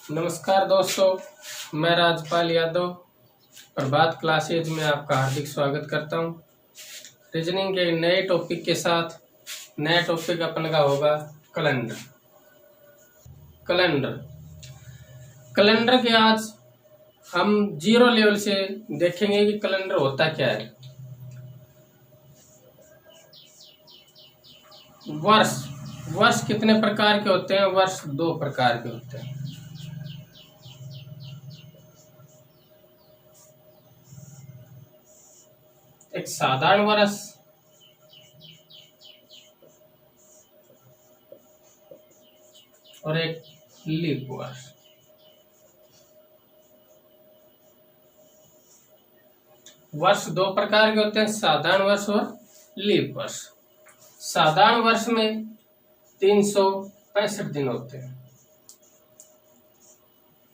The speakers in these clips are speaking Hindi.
नमस्कार दोस्तों, मैं राजपाल यादव प्रभात क्लासेज में आपका हार्दिक स्वागत करता हूं। रीजनिंग के नए टॉपिक के साथ नया टॉपिक अपन का होगा कैलेंडर। कैलेंडर कैलेंडर के आज हम जीरो लेवल से देखेंगे कि कैलेंडर होता क्या है। वर्ष कितने प्रकार के होते हैं? वर्ष 2 प्रकार के होते हैं। एक साधारण वर्ष और एक लीप वर्ष। वर्ष 2 प्रकार के होते हैं, साधारण वर्ष और लीप वर्ष। साधारण वर्ष में 365 दिन होते हैं,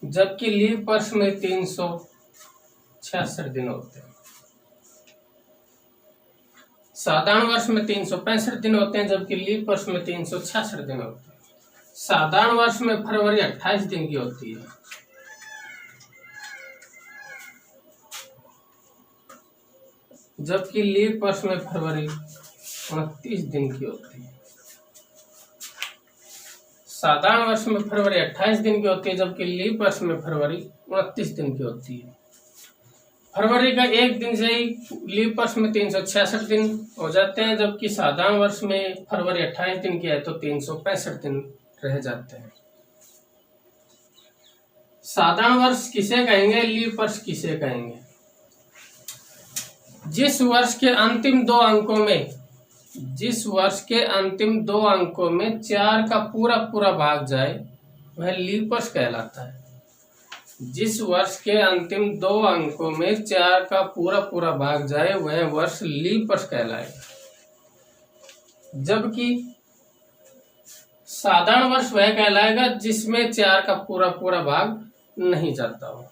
जबकि लीप वर्ष में 366 दिन होते हैं। साधारण वर्ष में 365 दिन होते हैं, जबकि लीप वर्ष में 366 दिन होते हैं। साधारण वर्ष में फरवरी 28 दिन की होती है, जबकि लीप वर्ष में फरवरी 29 दिन की होती है। साधारण वर्ष में फरवरी 28 दिन की होती है, जबकि लीप वर्ष में फरवरी 29 दिन की होती है। फरवरी का एक दिन से ही लीप वर्ष में 366 दिन हो जाते हैं, जबकि साधारण वर्ष में फरवरी 28 दिन की है तो 365 दिन रह जाते हैं। साधारण वर्ष किसे कहेंगे, लीप वर्ष किसे कहेंगे? जिस वर्ष के अंतिम दो अंकों में 4 का पूरा भाग जाए वह लीप वर्ष कहलाता है। जिस वर्ष के अंतिम 2 अंकों में 4 का पूरा भाग जाए वह वर्ष लीप वर्ष कहलाएगा, जबकि साधारण वर्ष वह कहलाएगा जिसमें 4 का पूरा भाग नहीं जाता हो।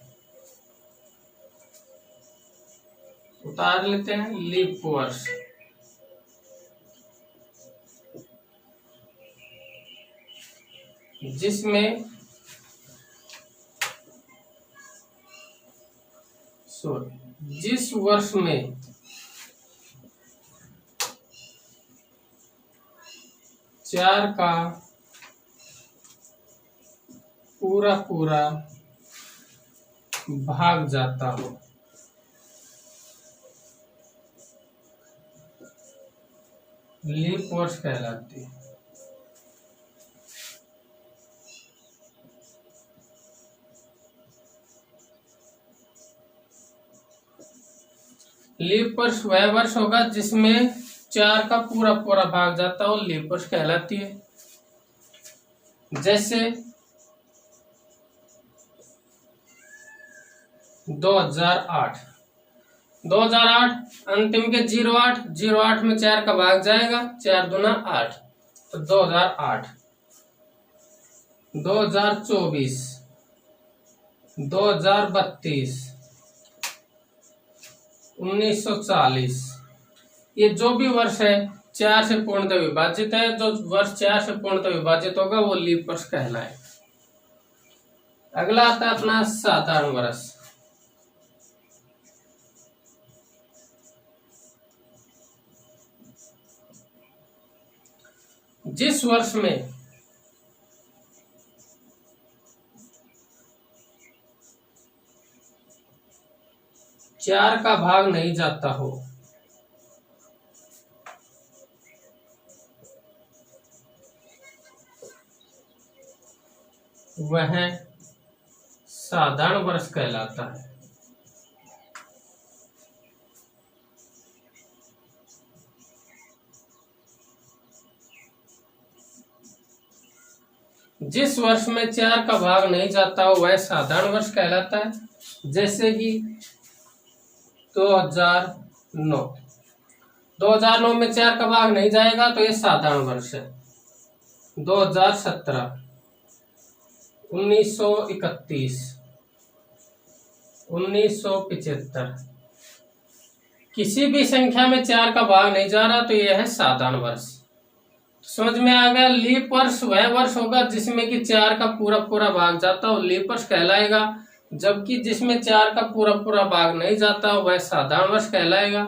उतार लेते हैं लीप वर्ष। जिसमें जिस वर्ष में 4 का पूरा भाग जाता हो, लीप वर्ष कहलाती है। लीप वर्ष वह वर्ष होगा जिसमें 4 का पूरा भाग जाता हो, लीप वर्ष कहलाती है। जैसे 2008 अंतिम के 08 में 4 का भाग जाएगा, 4 दूना 8 तो 2008। 2024, 2032, 1940, ये जो भी वर्ष है 4 से पूर्णतः विभाजित है। जो वर्ष 4 से पूर्णतः विभाजित होगा वो लीप वर्ष कहलाए। अगला आता है अपना साधारण वर्ष। जिस वर्ष में 4 का भाग नहीं जाता हो, वह साधारण वर्ष कहलाता है। जिस वर्ष में 4 का भाग नहीं जाता हो वह साधारण वर्ष कहलाता है। जैसे कि 2009 में 4 का भाग नहीं जाएगा तो ये साधारण वर्ष है। 2017, 1931, 1975, किसी भी संख्या में 4 का भाग नहीं जा रहा तो यह है साधारण वर्ष। समझ में आ गया। लीप वर्ष वह वर्ष होगा जिसमें कि 4 का पूरा पूरा भाग जाता हो, लीप वर्ष कहलाएगा। जबकि जिसमें 4 का पूरा पूरा भाग नहीं जाता वह साधारण वर्ष कहलाएगा।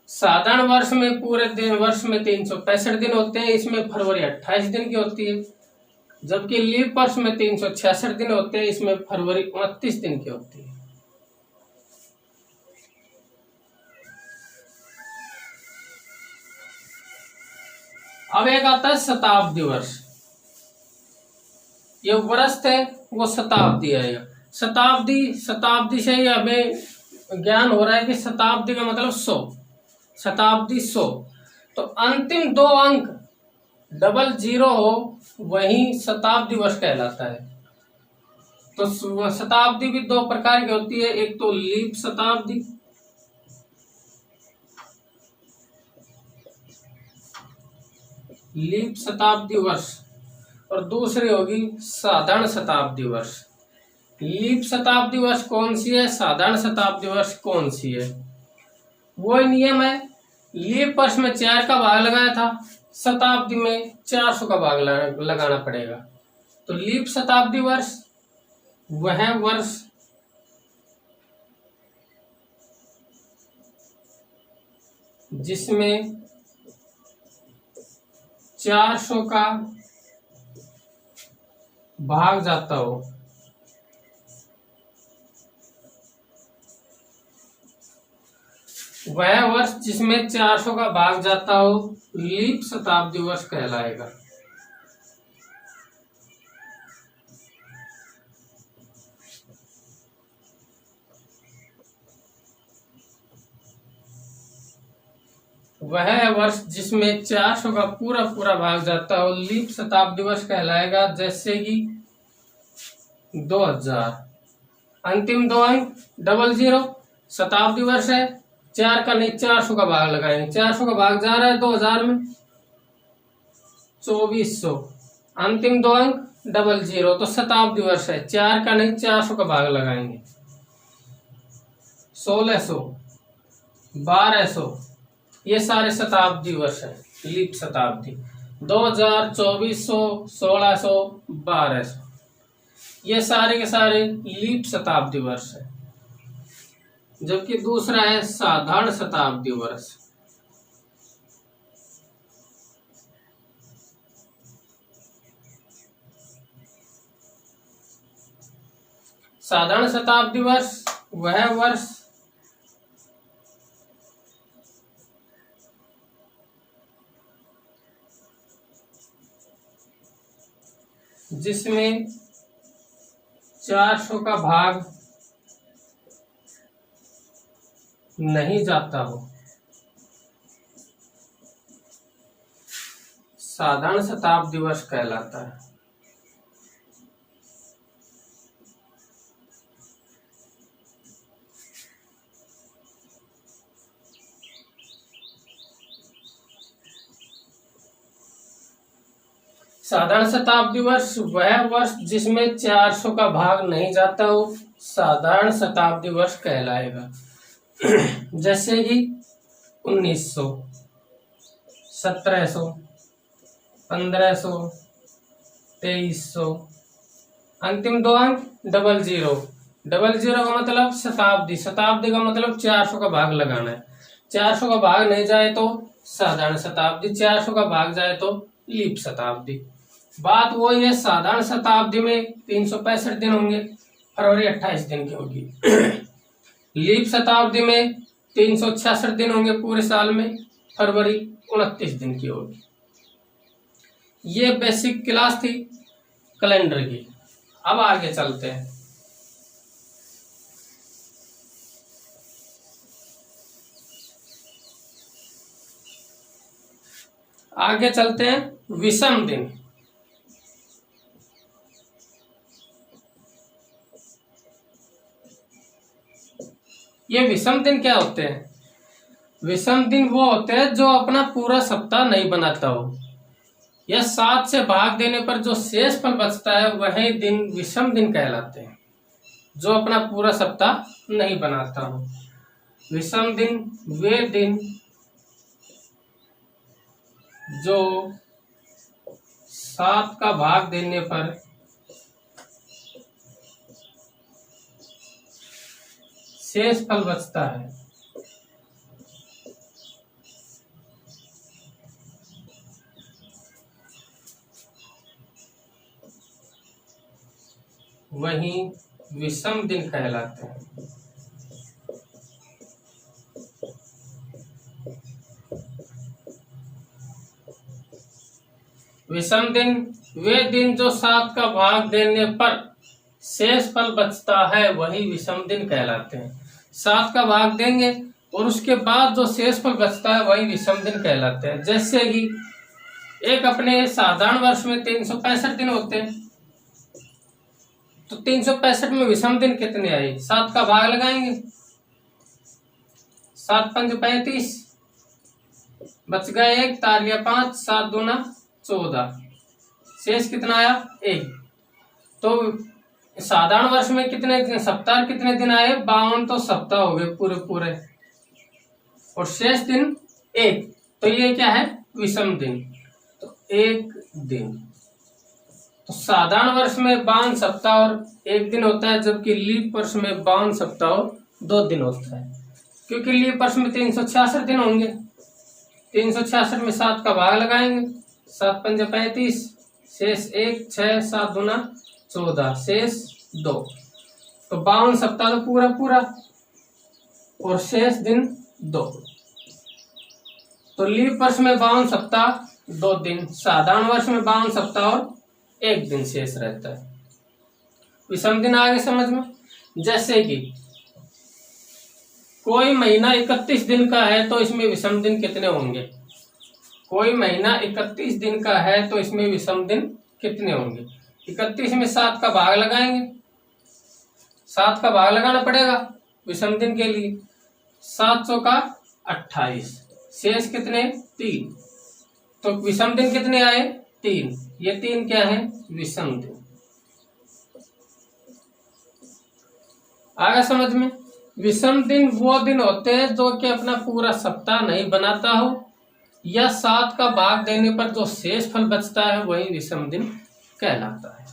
साधारण वर्ष में पूरे दिन वर्ष में 365 दिन होते हैं, इसमें फरवरी 28 दिन की होती है। जबकि लीप वर्ष में 366 दिन होते हैं, इसमें फरवरी 29 दिन की होती है। अब एक आता है शताब्दी वर्ष। ये वर्ष थे वो शताब्दी आएगा। शताब्दी से ही हमें ज्ञान हो रहा है कि शताब्दी का मतलब 100, शताब्दी 100। तो अंतिम 2 अंक 00 हो वही शताब्दी वर्ष कहलाता है। तो शताब्दी भी 2 प्रकार की होती है, एक तो लीप शताब्दी, लीप शताब्दी वर्ष, और दूसरी होगी साधारण शताब्दी वर्ष। लीप शताब्दी वर्ष कौन सी है, साधारण शताब्दी वर्ष कौन सी है? वो नियम है, लीप वर्ष में 4 का भाग लगाया था, शताब्दी में 400 का भाग लगाना पड़ेगा। तो लीप शताब्दी वर्ष वह वर्ष जिसमें 400 का भाग जाता हो। वह वर्ष जिसमें 400 का भाग जाता हो लीप शताब्दी वर्ष कहलाएगा। वह वर्ष जिसमें 400 का पूरा पूरा भाग जाता हो लीप शताब्दी वर्ष कहलाएगा। जैसे कि 2000, अंतिम 2 अंक 00, शताब्दी वर्ष है, 4 का नहीं 400 का भाग लगाएंगे, 400 का भाग जा रहा है 2000 में, 2400, अंतिम 2 अंक 00, तो शताब्दी वर्ष है, 4 का नहीं 400 का भाग लगाएंगे, 1600, 1200, ये सारे शताब्दी वर्ष है, लीप शताब्दी। 2000, 2400, 1600, 1200, ये सारे के सारे लीप शताब्दी वर्ष है। जबकि दूसरा है साधारण शताब्दी वर्ष। साधारण शताब्दी वर्ष वह वर्ष जिसमें 400 का भाग नहीं जाता हो, साधारण शताब्दी वर्ष कहलाता है। साधारण शताब्दी वर्ष वह वर्ष जिसमें 400 का भाग नहीं जाता हो साधारण शताब्दी वर्ष कहलाएगा। जैसे कि 1900, 1700, 1500, 2300, अंतिम 2 अंक 00, 00 का मतलब शताब्दी, शताब्दी का मतलब 400 का भाग लगाना है। 400 का भाग नहीं जाए तो साधारण शताब्दी, 400 का भाग जाए तो लीप शताब्दी। बात वही है, साधारण शताब्दी में 365 दिन होंगे, फरवरी 28 दिन की होगी। लीप शताब्दी में 366 दिन होंगे पूरे साल में, फरवरी 29 दिन की होगी। ये बेसिक क्लास थी कैलेंडर की। अब आगे चलते हैं। आगे चलते हैं विषम दिन। ये विषम दिन क्या होते हैं? विषम दिन वो होते हैं जो अपना पूरा सप्ताह नहीं बनाता हो, या 7 से भाग देने पर जो शेष फल बचता है वही दिन विषम दिन कहलाते हैं, जो अपना पूरा सप्ताह नहीं बनाता हो। विषम दिन वे दिन जो 7 का भाग देने पर शेष फल बचता है, वही विषम दिन कहलाते हैं। विषम दिन वे दिन जो 7 का भाग देने पर शेष फल बचता है, वही विषम दिन कहलाते हैं। 7 का भाग देंगे और उसके बाद जो शेष फल बचता है, वही विषम दिन कहलाते हैं। जैसे कि एक अपने साधारण वर्ष में 365 दिन होते हैं, तो 365 में विषम दिन कितने आए? 7 का भाग लगाएंगे, 7 पंच 35, बच गए 1, तार गया 5, 7 दूना 14, शेष कितना आया? 1। तो साधारण वर्ष में कितने सप्ताह कितने दिन आए? 52 तो सप्ताह हो गए पूरे पूरे, और शेष दिन 1, तो ये क्या है? विषम दिन। तो 1 दिन। तो साधारण वर्ष में 52 सप्ताह और 1 दिन होता है, जबकि लीप वर्ष में 52 सप्ताह और 2 दिन होता है, क्योंकि लीप वर्ष में 366 दिन होंगे। 366 में 7 का भाग लगाएंगे, 7 पंजे 35, शेष 1, 6, 7 दूना 14, शेष 2। तो 52 सप्ताह तो पूरा पूरा, और शेष दिन 2। तो लीप वर्ष में 52 सप्ताह 2 दिन, साधारण वर्ष में 52 सप्ताह और 1 दिन शेष रहता है। विषम दिन आगे समझ में। जैसे कि कोई महीना 31 दिन का है, तो इसमें विषम दिन कितने होंगे? कोई महीना 31 दिन का है, तो इसमें विषम दिन कितने होंगे? 31 में 7 का भाग लगाएंगे, 7 का भाग लगाना पड़ेगा विषम दिन के लिए। 7 चौका 28, शेष कितने? 3। तो विषम दिन कितने आए? 3। ये 3 क्या है? विषम दिन। आगे समझ में। विषम दिन वो दिन होते हैं जो कि अपना पूरा सप्ताह नहीं बनाता हो, या 7 का भाग देने पर जो शेष फल बचता है, वही विषम दिन कहलाता है।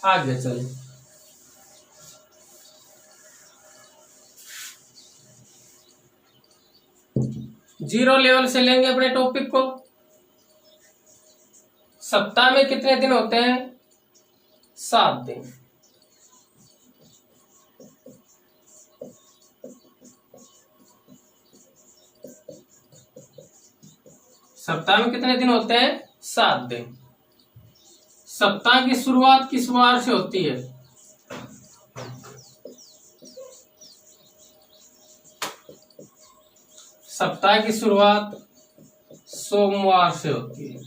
आगे चलिए। जीरो लेवल से लेंगे अपने टॉपिक को। सप्ताह में कितने दिन होते हैं? 7 दिन। सप्ताह में कितने दिन होते हैं? 7 दिन। सप्ताह की शुरुआत किस वार से होती है? सप्ताह की शुरुआत सोमवार से होती है।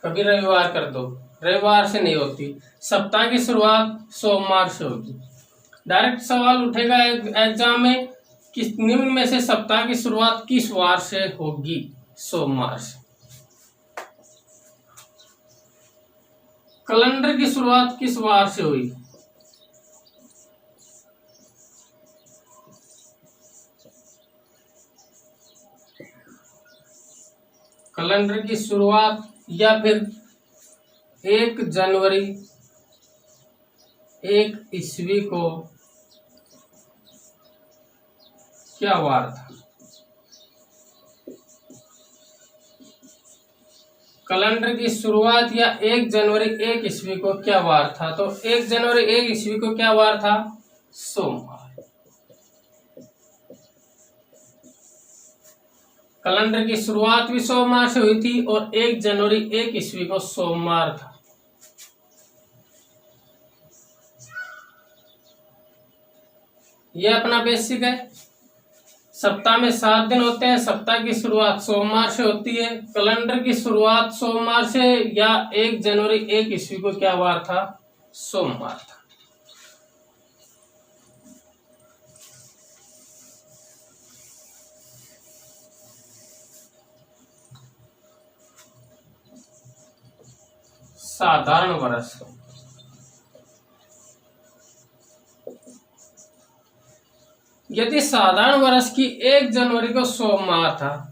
कभी रविवार कर दो, रविवार से नहीं होती। सप्ताह की शुरुआत सोमवार से होगी। डायरेक्ट सवाल उठेगा एग्जाम में कि निम्न में से सप्ताह की शुरुआत किस वार से होगी? सोमवार से। कैलेंडर की शुरुआत किस वार से हुई? कैलेंडर की शुरुआत या फिर 1 जनवरी 1 ईस्वी को क्या वार था? कैलेंडर की शुरुआत या 1 जनवरी 1 ईस्वी को क्या वार था? तो 1 जनवरी 1 ईस्वी को क्या वार था? सोमवार। कैलेंडर की शुरुआत भी सोमवार से हुई थी और 1 जनवरी 1 ईस्वी को सोमवार था। यह अपना बेसिक है। सप्ताह में 7 दिन होते हैं। सप्ताह की शुरुआत सोमवार से होती है। कैलेंडर की शुरुआत सोमवार से, या 1 जनवरी 1 ईस्वी को क्या वार था? सोमवार था। साधारण वर्ष। यदि साधारण वर्ष की 1 जनवरी को सोमवार था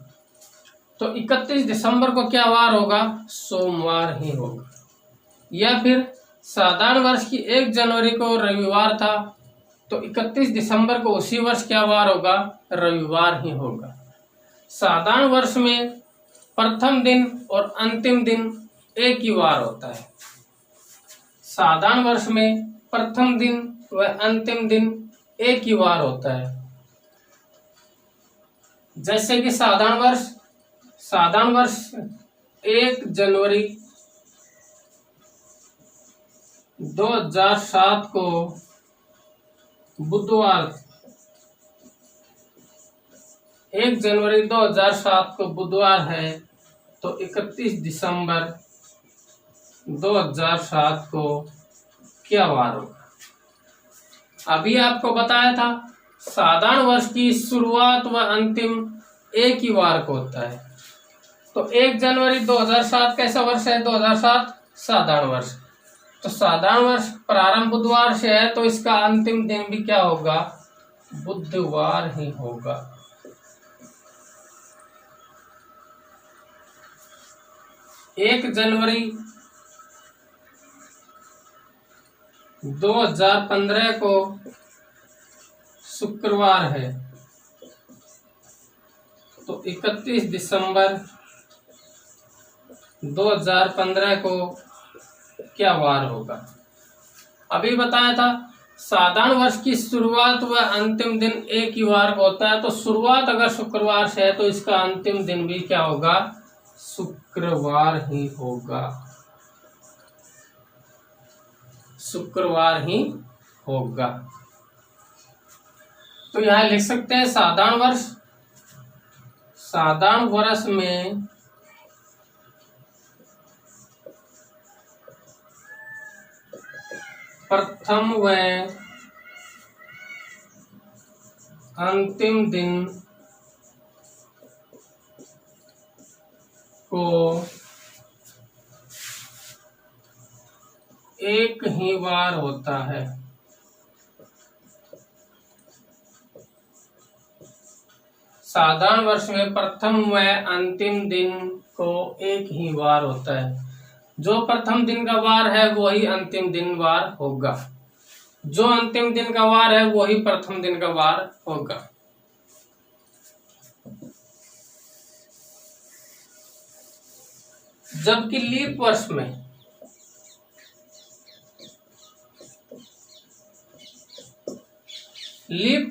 तो 31 दिसंबर को क्या वार होगा? सोमवार ही होगा। या फिर साधारण वर्ष की 1 जनवरी को रविवार था तो 31 दिसंबर को उसी वर्ष क्या वार होगा? रविवार ही होगा। साधारण वर्ष में प्रथम दिन और अंतिम दिन एक ही वार होता है। साधारण वर्ष में प्रथम दिन व अंतिम दिन एक ही वार होता है। जैसे कि साधारण वर्ष 1 जनवरी 2007 को बुधवार, 1 जनवरी 2007 को बुधवार है तो 31 दिसंबर 2007 को क्या वार होगा? अभी आपको बताया था साधारण वर्ष की शुरुआत व अंतिम एक ही वार को होता है। तो 1 जनवरी 2007 कैसा वर्ष है? 2007 साधारण वर्ष। तो साधारण वर्ष प्रारंभ बुधवार से है तो इसका अंतिम दिन भी क्या होगा? बुधवार ही होगा। एक जनवरी 2015 को शुक्रवार है तो 31 दिसंबर 2015 को क्या वार होगा? अभी बताया था साधारण वर्ष की शुरुआत व अंतिम दिन एक ही वार को होता है। तो शुरुआत अगर शुक्रवार से है तो इसका अंतिम दिन भी क्या होगा? शुक्रवार ही होगा। शुक्रवार ही होगा। तो यहां लिख सकते हैं साधारण वर्ष में प्रथम व अंतिम दिन को एक ही वार होता है। साधारण वर्ष में प्रथम व अंतिम दिन को एक ही वार होता है। जो प्रथम दिन का वार है वही अंतिम दिन वार होगा, जो अंतिम दिन का वार है वही प्रथम दिन का वार होगा। जबकि लीप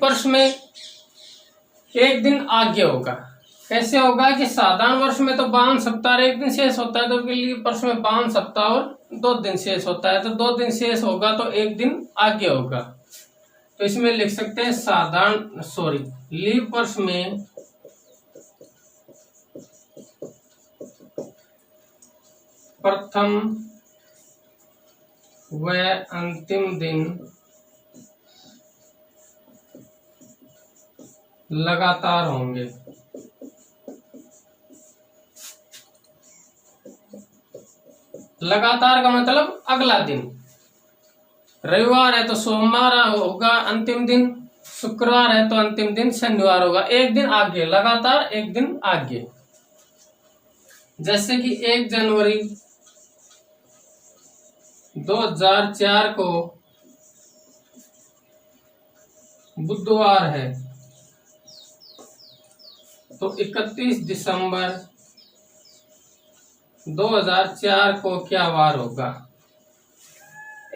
वर्ष में एक दिन आगे होगा। कैसे होगा कि साधारण वर्ष में तो 52 सप्ताह और 1 दिन शेष होता है, तो लीप वर्ष में 52 सप्ताह और 2 दिन शेष होता है। तो 2 दिन शेष होगा तो 1 दिन आगे होगा। तो इसमें लिख सकते हैं लीप वर्ष में प्रथम व अंतिम दिन लगातार होंगे। लगातार का मतलब अगला दिन। रविवार है तो सोमवार होगा अंतिम दिन, शुक्रवार है तो अंतिम दिन शनिवार होगा। 1 दिन आगे, लगातार 1 दिन आगे। जैसे कि 1 जनवरी 2004 को बुधवार है तो 31 दिसंबर 2004 को क्या वार होगा?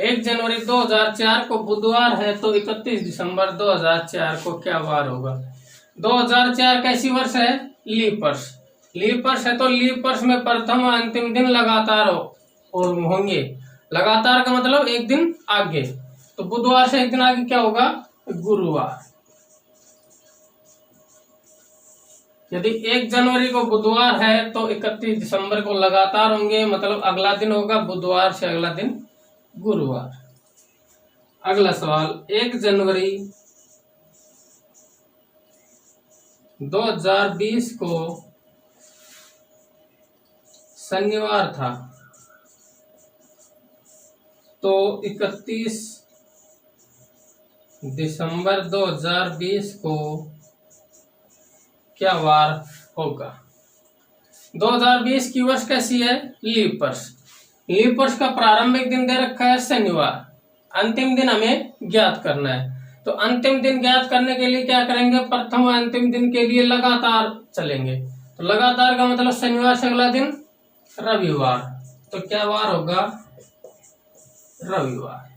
1 जनवरी 2004 को बुधवार है तो 31 दिसंबर 2004 को क्या वार होगा? 2004 कैसी वर्ष है? लीप वर्ष। लीप वर्ष है तो लीप वर्ष में प्रथम और अंतिम दिन लगातार होंगे। लगातार का मतलब 1 दिन आगे। तो बुधवार से 1 दिन आगे क्या होगा? गुरुवार। यदि 1 जनवरी को बुधवार है तो 31 दिसंबर को लगातार होंगे, मतलब अगला दिन होगा बुधवार से अगला दिन गुरुवार। अगला सवाल, 1 जनवरी 2020 को शनिवार था तो 31 दिसंबर 2020 को क्या वार होगा। 2020 की वर्ष कैसी है, लीप वर्ष। लीप वर्ष का प्रारंभिक दिन दे रखा है शनिवार, अंतिम दिन हमें ज्ञात करना है। तो अंतिम दिन ज्ञात करने के लिए क्या करेंगे, प्रथम व अंतिम दिन के लिए लगातार चलेंगे। तो लगातार का मतलब शनिवार से अगला दिन रविवार, तो क्या वार होगा, रविवार।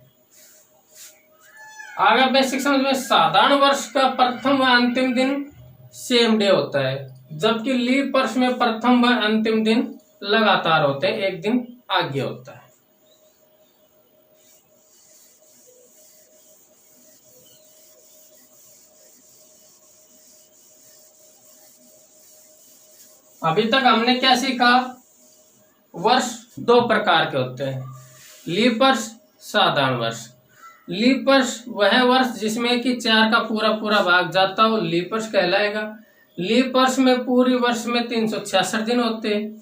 आगे बेसिक समझ में, साधारण वर्ष का प्रथम व अंतिम दिन सेम डे होता है, जबकि लीप वर्ष में प्रथम व अंतिम दिन लगातार होते हैं, एक दिन आगे होता है। अभी तक हमने क्या सीखा, वर्ष दो प्रकार के होते हैं, लीप वर्ष, साधारण वर्ष। लीप वर्ष वह वर्ष जिसमें कि 4 का पूरा पूरा भाग जाता हो, लीप वर्ष कहलाएगा। लीप वर्ष में पूरी वर्ष में 366 दिन होते हैं,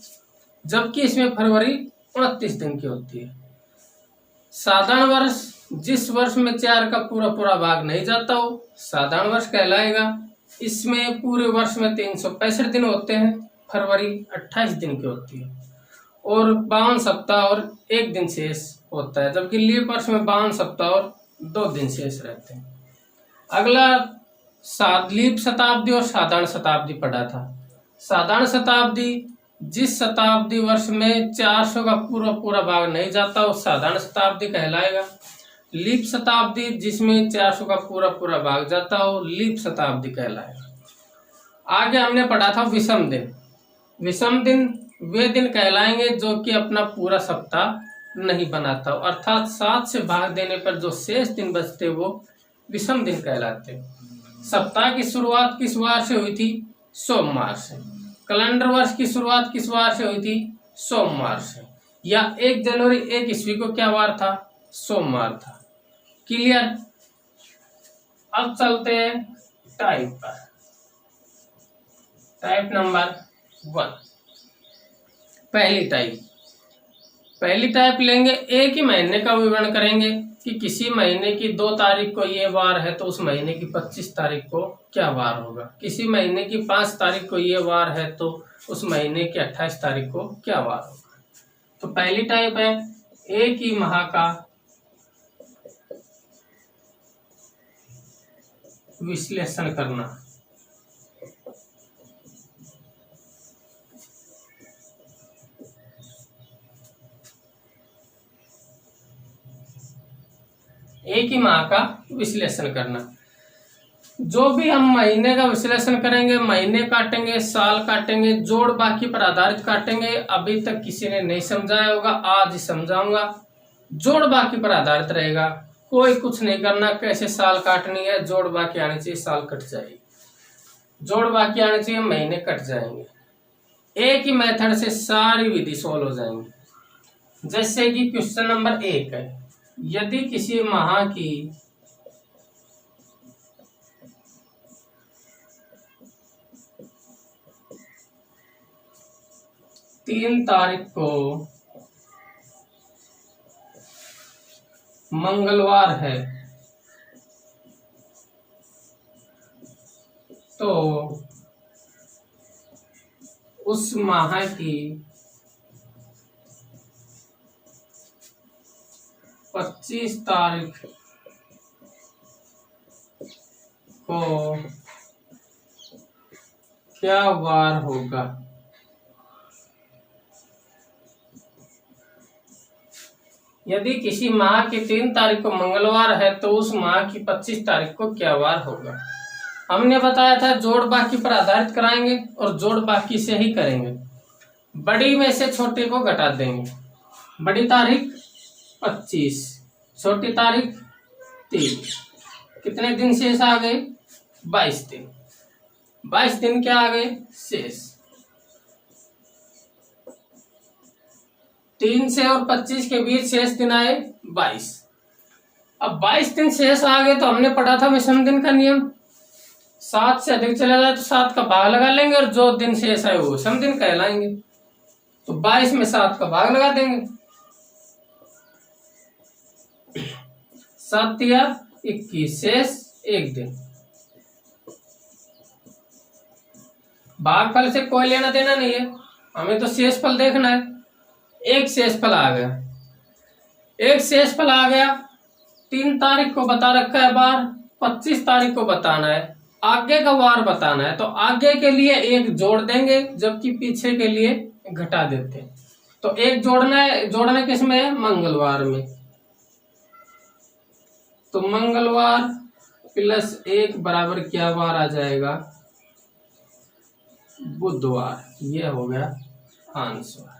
जबकि इसमें फरवरी 29 दिन की होती है। साधारण वर्ष जिस वर्ष में 4 का पूरा पूरा भाग नहीं जाता हो, साधारण वर्ष कहलाएगा। इसमें पूरे वर्ष में 365 दिन होते हैं, फरवरी 28 दिन की होती है, और 52 सप्ताह और 1 दिन शेष होता है, जबकि लीप वर्ष में 52 सप्ताह और 2 दिन शेष रहते हैं। अगला लीप शताब्दी और साधारण शताब्दी पढ़ा था। साधारण शताब्दी जिस शताब्दी वर्ष में 400 का पूरा पूरा भाग नहीं जाता वो साधारण शताब्दी कहलाएगा। लीप शताब्दी जिसमें 400 का पूरा पूरा भाग जाता हो, लीप शताब्दी कहलाएगा। आगे हमने पढ़ा था विषम दिन। विषम दिन वे दिन कहलाएंगे जो कि अपना पूरा सप्ताह नहीं बनाता, अर्थात 7 से भाग देने पर जो शेष दिन बचते वो विषम दिन कहलाते। सप्ताह की शुरुआत किस वार से हुई थी, सोमवार से। कैलेंडर वर्ष की शुरुआत किस वार से हुई थी, सोमवार से। या 1 जनवरी 1 ईस्वी को क्या वार था, सोमवार था। क्लियर। अब चलते हैं टाइप पर। टाइप नंबर 1, पहली टाइप लेंगे, एक ही महीने का विवरण करेंगे कि किसी महीने की 2 तारीख को ये वार है तो उस महीने की 25 तारीख को क्या वार होगा। किसी महीने की 5 तारीख को ये वार है तो उस महीने की 28 तारीख को क्या वार होगा। तो पहली टाइप है एक ही माह का विश्लेषण करना। एक ही माह का विश्लेषण करना। जो भी हम महीने का विश्लेषण करेंगे, महीने काटेंगे, साल काटेंगे, जोड़ बाकी पर आधारित काटेंगे। अभी तक किसी ने नहीं समझाया होगा, आज समझाऊंगा। जोड़ बाकी पर आधारित रहेगा, कोई कुछ नहीं करना, कैसे साल काटनी है, जोड़ बाकी आने चाहिए, साल कट जाएगी। जोड़ बाकी आने चाहिए, महीने कट जाएंगे। एक ही मेथड से सारी विधि सोल्व हो जाएंगी। जैसे कि क्वेश्चन नंबर 1 है, यदि किसी माह की 3 तारीख को मंगलवार है तो उस माह की 25 तारीख को क्या वार होगा। यदि किसी माह की 3 तारीख को मंगलवार है तो उस माह की 25 तारीख को क्या वार होगा। हमने बताया था जोड़ बाकी पर आधारित कराएंगे और जोड़ बाकी से ही करेंगे। बड़ी में से छोटे को घटा देंगे। बड़ी तारीख 25, छोटी तारीख 3, कितने दिन शेष आ गए, 22 दिन। 22 दिन क्या आ गए शेष। 3 से और 25 के बीच शेष दिन आए 22। अब 22 दिन शेष आ गए तो हमने पढ़ा था विषम दिन का नियम, 7 से अधिक चला जाए तो 7 का भाग लगा लेंगे और जो दिन शेष आए वो विषम दिन कहलाएंगे। तो 22 में 7 का भाग लगा देंगे, 7 या 21 शेष 1 दिन। भागफल से कोई लेना देना नहीं है, हमें तो शेषफल देखना है। एक शेषफल आ गया, एक शेषफल आ गया। 3 तारीख को बता रखा है बार, 25 तारीख को बताना है, आगे का वार बताना है। तो आगे के लिए एक जोड़ देंगे जबकि पीछे के लिए घटा देते हैं। तो एक जोड़ना है, जोड़ना किस में है? मंगलवार में। तो मंगलवार प्लस 1 बराबर क्या वार आ जाएगा? बुधवार। ये हो गया आंसर।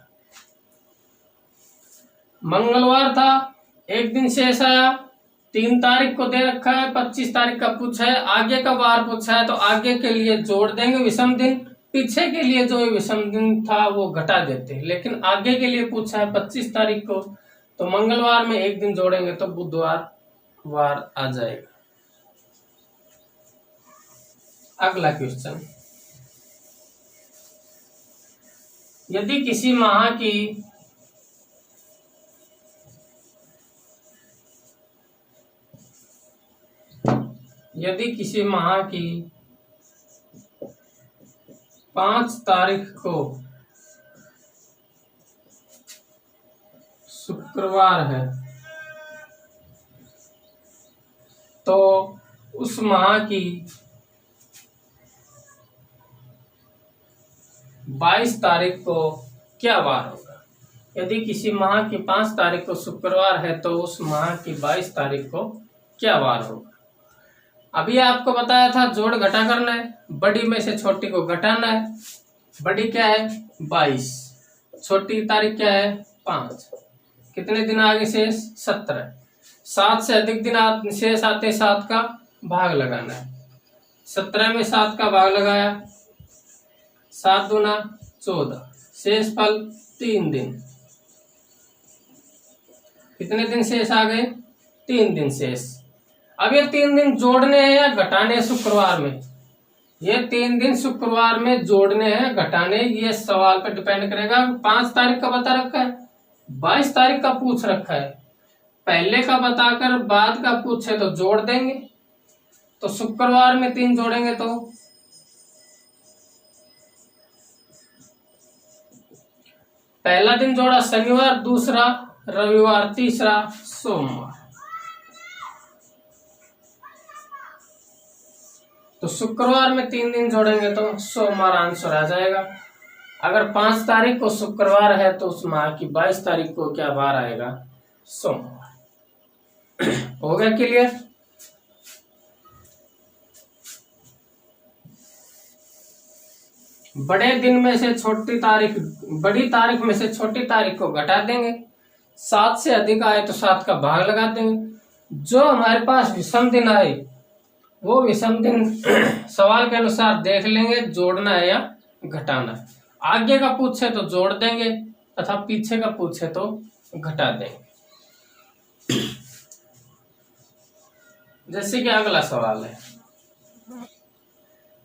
मंगलवार था, एक दिन शेष आया, 3 तारीख को दे रखा है, 25 तारीख का पूछा है, आगे का वार पूछा है। तो आगे के लिए जोड़ देंगे विषम दिन, पीछे के लिए जो विषम दिन था वो घटा देते। लेकिन आगे के लिए पूछा है 25 तारीख को, तो मंगलवार में एक दिन जोड़ेंगे तो बुधवार वार आ जाएगा। अगला क्वेश्चन, यदि किसी माह की यदि किसी माह की 5 तारीख को शुक्रवार है तो उस माह की 22 तारीख को क्या वार होगा? यदि किसी माह की 5 तारीख को शुक्रवार है तो उस माह की 22 तारीख को क्या वार होगा? अभी आपको बताया था जोड़ घटा करना है, बड़ी में से छोटी को घटाना है। बड़ी क्या है? 22, छोटी तारीख क्या है? 5। कितने दिन आगे शेष? 17। 7 से अधिक दिन शेष आते 7 का भाग लगाना है। 17 में 7 का भाग लगाया, 7 दूना 14, शेष फल 3 दिन। कितने दिन शेष आ गए? 3 दिन शेष। अब ये 3 दिन जोड़ने हैं या घटाने हैं शुक्रवार में? ये 3 दिन शुक्रवार में जोड़ने हैं घटाने, ये सवाल पर डिपेंड करेगा। 5 तारीख का बता रखा है, 22 तारीख का पूछ रखा है, पहले का बताकर बाद का पूछे तो जोड़ देंगे। तो शुक्रवार में 3 जोड़ेंगे तो पहला दिन जोड़ा शनिवार, दूसरा रविवार, तीसरा सोमवार। तो शुक्रवार में 3 दिन जोड़ेंगे तो सोमवार आंसर आ जाएगा। अगर 5 तारीख को शुक्रवार है तो उस माह की 22 तारीख को क्या वार आएगा? सोमवार। हो गया क्लियर? बड़े दिन में से छोटी तारीख, बड़ी तारीख में से छोटी तारीख को घटा देंगे। 7 से अधिक आए तो 7 का भाग लगा देंगे। जो हमारे पास विषम दिन आए वो विषम दिन सवाल के अनुसार देख लेंगे जोड़ना है या घटाना है। आगे का पूछे तो जोड़ देंगे तथा पीछे का पूछे तो घटा देंगे। जैसे कि अगला सवाल है,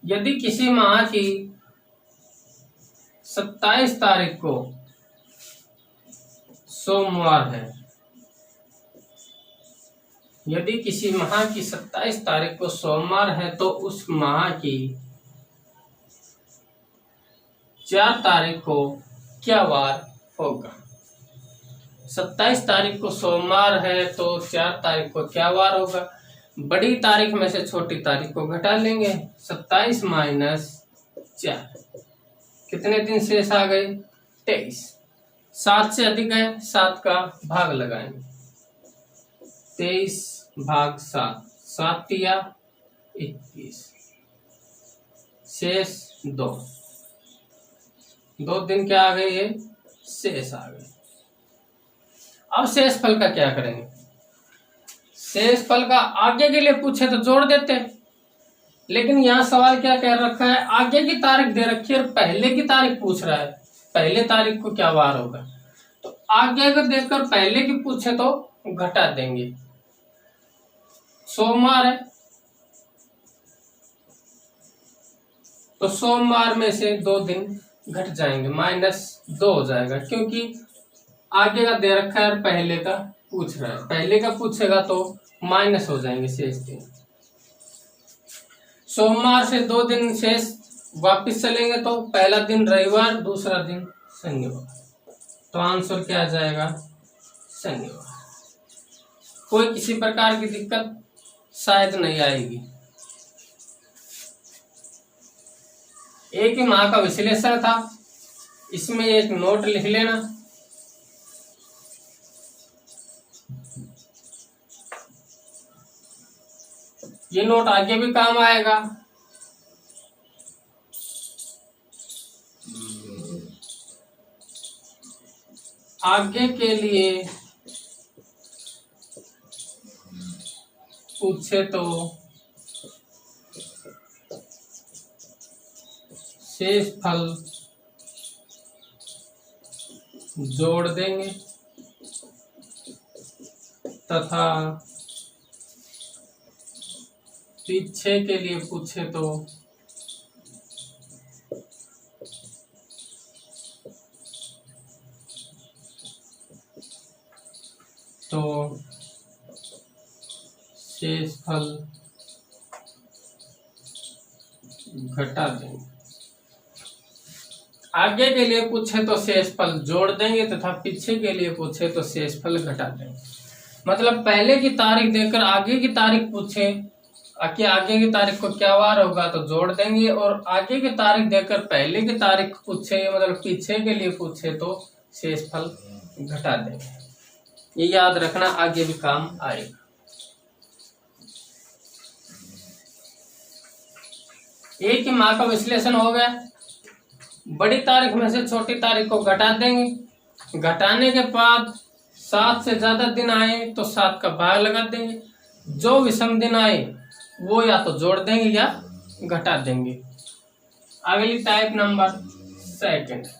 यदि किसी माह की 27 तारीख को सोमवार है, यदि किसी माह की 27 तारीख को सोमवार है तो उस माह की 4 तारीख को क्या वार होगा? 27 तारीख को सोमवार है तो 4 तारीख को क्या वार होगा? बड़ी तारीख में से छोटी तारीख को घटा लेंगे। 27 माइनस 4, कितने दिन शेष आ गए? 23। 7 से अधिक है, 7 का भाग लगाएंगे। 23 भाग 7, 7 तिया 21, शेष 2। 2 दिन क्या आ गए? ये शेष आ गए। अब शेष फल का क्या करेंगे? शेष फल का आगे के लिए पूछे तो जोड़ देते हैं, लेकिन यहाँ सवाल क्या कह रखा है? आगे की तारीख दे रखी है और पहले की तारीख पूछ रहा है, पहले तारीख को क्या वार होगा? तो आगे अगर देखकर पहले की पूछे तो घटा देंगे। सोमवार है तो सोमवार में से 2 दिन घट जाएंगे, -2 हो जाएगा, क्योंकि आगे का दे रखा है और पहले का पूछ रहा है। पहले का पूछेगा तो माइनस हो जाएंगे शेष दिन। सोमवार से 2 दिन शेष वापिस चलेंगे तो पहला दिन रविवार, दूसरा दिन शनिवार, तो आंसर क्या आ जाएगा? शनिवार। कोई किसी प्रकार की दिक्कत शायद नहीं आएगी। एक ही माह का विश्लेषण था, इसमें एक नोट लिख लेना। ये नोट आगे भी काम आएगा। आगे के लिए पूछे तो शेष फल जोड़ देंगे तथा पीछे के लिए पूछे तो शेष फल घटा देंगे। आगे के लिए पूछे तो शेष फल जोड़ देंगे तथा पीछे के लिए पूछे तो शेष फल घटा देंगे। मतलब पहले की तारीख देकर आगे की तारीख पूछे कि आगे की तारीख को क्या वार होगा तो जोड़ देंगे, और आगे की तारीख देकर पहले की तारीख पूछे मतलब पीछे के लिए पूछे तो शेष फल घटा देंगे। ये याद रखना, आगे भी काम आएगा। एक ही माह का विश्लेषण हो गया। बड़ी तारीख में से छोटी तारीख को घटा देंगे। घटाने के बाद 7 से ज्यादा दिन आए तो 7 का भाग लगा देंगे। जो विषम दिन आए वो या तो जोड़ देंगे या घटा देंगे। अगली टाइप नंबर 2।